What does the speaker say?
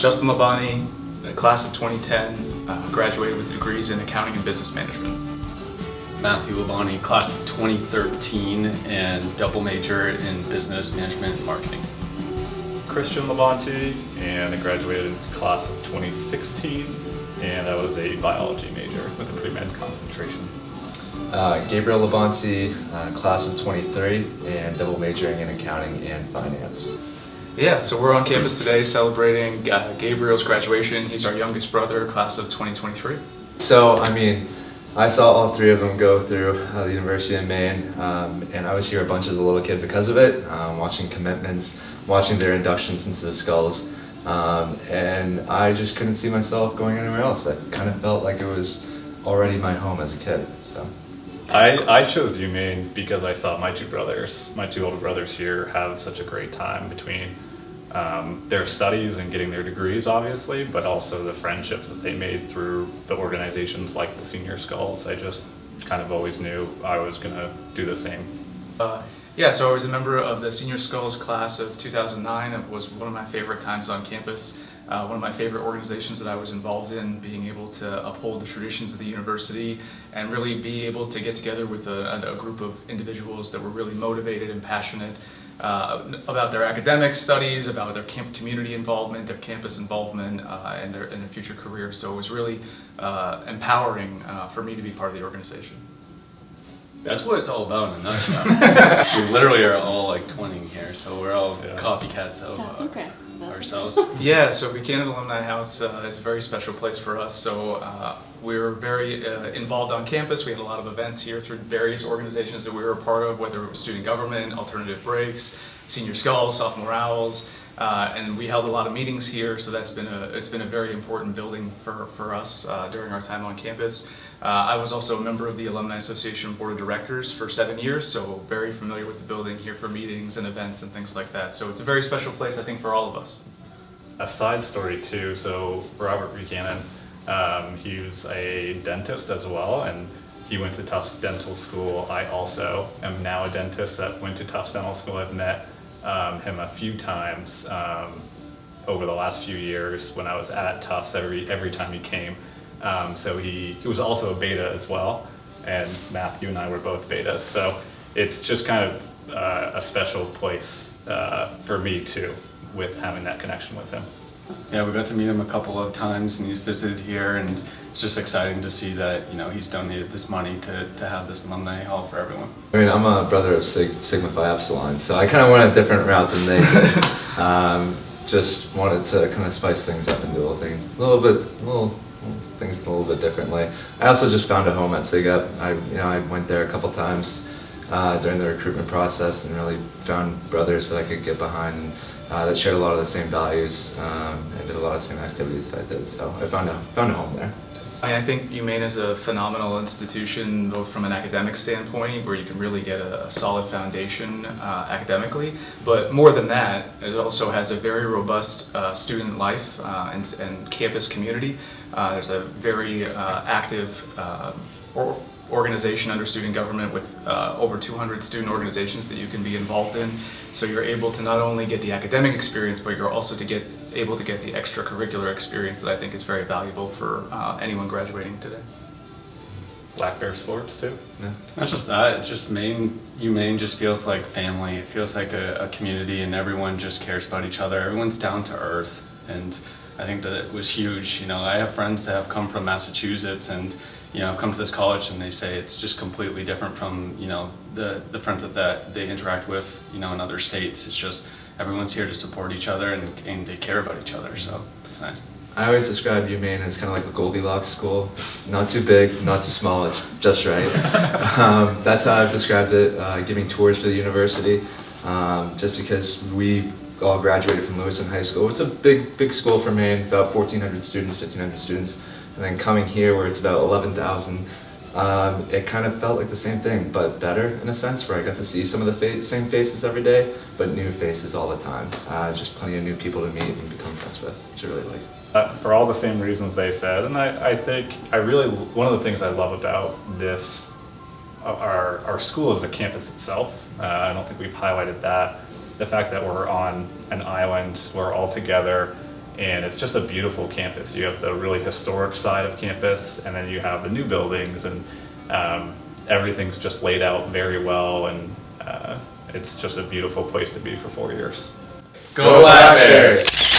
Justin Labonte, class of 2010, graduated with degrees in accounting and business management. Matthew Labonte, class of 2013, and double major in business management and marketing. Christian Labonte, and I graduated class of 2016, and I was a biology major with a pre-med concentration. Gabriel Labonte, class of 23, and double majoring in accounting and finance. Yeah, so we're on campus today celebrating Gabriel's graduation. He's our youngest brother, class of 2023. So, I saw all three of them go through the University of Maine, and I was here a bunch as a little kid because of it, watching commitments, watching their inductions into the skulls, and I just couldn't see myself going anywhere else. I kind of felt like it was already my home as a kid. So, I chose UMaine because I saw my two older brothers here have such a great time between their studies and getting their degrees, obviously, but also the friendships that they made through the organizations like the Senior Skulls. I just kind of always knew I was going to do the same. Yeah, so I was a member of the Senior Skulls class of 2009. It was one of my favorite times on campus. One of my favorite organizations that I was involved in, being able to uphold the traditions of the university and really be able to get together with a group of individuals that were really motivated and passionate about their academic studies, about their community involvement, their campus involvement, and their future career. So it was really empowering for me to be part of the organization. That's what it's all about in a nutshell. We literally are all like 20 here, so we're all copycats of That's okay. ourselves. Yeah, so Buchanan Alumni House is a very special place for us. So we were very involved on campus. We had a lot of events here through various organizations that we were a part of, whether it was student government, alternative breaks, Senior Skulls, Sophomore Owls, and we held a lot of meetings here. So it's been a very important building for us during our time on campus. I was also a member of the Alumni Association Board of Directors for 7 years, so very familiar with the building, here for meetings and events and things like that. So it's a very special place, I think, for all of us. A side story too, so Robert Buchanan, he was a dentist as well, and he went to Tufts Dental School. I also am now a dentist that went to Tufts Dental School. I've met him a few times over the last few years when I was at Tufts every time he came. So he was also a beta as well, and Matthew and I were both betas. So it's just kind of a special place for me too, with having that connection with him. Yeah, we got to meet him a couple of times, and he's visited here, and it's just exciting to see that he's donated this money to have this alumni hall for everyone. I'm a brother of Sigma Phi Epsilon, so I kind of went a different route than they did. Just wanted to kind of spice things up and do things a little bit differently. I also just found a home at SIGUP. I went there a couple times during the recruitment process and really found brothers that I could get behind and that shared a lot of the same values and did a lot of the same activities that I did. So I found a home there. I think UMaine is a phenomenal institution, both from an academic standpoint, where you can really get a solid foundation academically, but more than that, it also has a very robust student life and campus community. There's a very active organization under student government with over 200 student organizations that you can be involved in. So you're able to not only get the academic experience, but you're also able to get the extracurricular experience that I think is very valuable for anyone graduating today. Black Bear Sports too. Yeah. Not just that, it's just UMaine just feels like family. It feels like a community, and everyone just cares about each other. Everyone's down to earth, and I think that it was huge. I have friends that have come from Massachusetts, and I've come to this college, and they say it's just completely different from the friends that they interact with in other states. It's just everyone's here to support each other, and they care about each other. So it's nice. I always describe UMaine as kind of like a Goldilocks school. It's not too big, not too small, it's just right. That's how I've described it, giving tours for the university, just because we all graduated from Lewiston High School. It's a big school for Maine, about 1,400 students, 1,500 students. And then coming here where it's about 11,000, it kind of felt like the same thing, but better in a sense, where I got to see some of the same faces every day, but new faces all the time. Just plenty of new people to meet and become friends with, which I really like. For all the same reasons they said, and I think one of the things I love about this, our school is the campus itself. I don't think we've highlighted that. The fact that we're on an island, we're all together, And it's just a beautiful campus. You have the really historic side of campus, and then you have the new buildings, and everything's just laid out very well, and it's just a beautiful place to be for 4 years. Go Black Bears!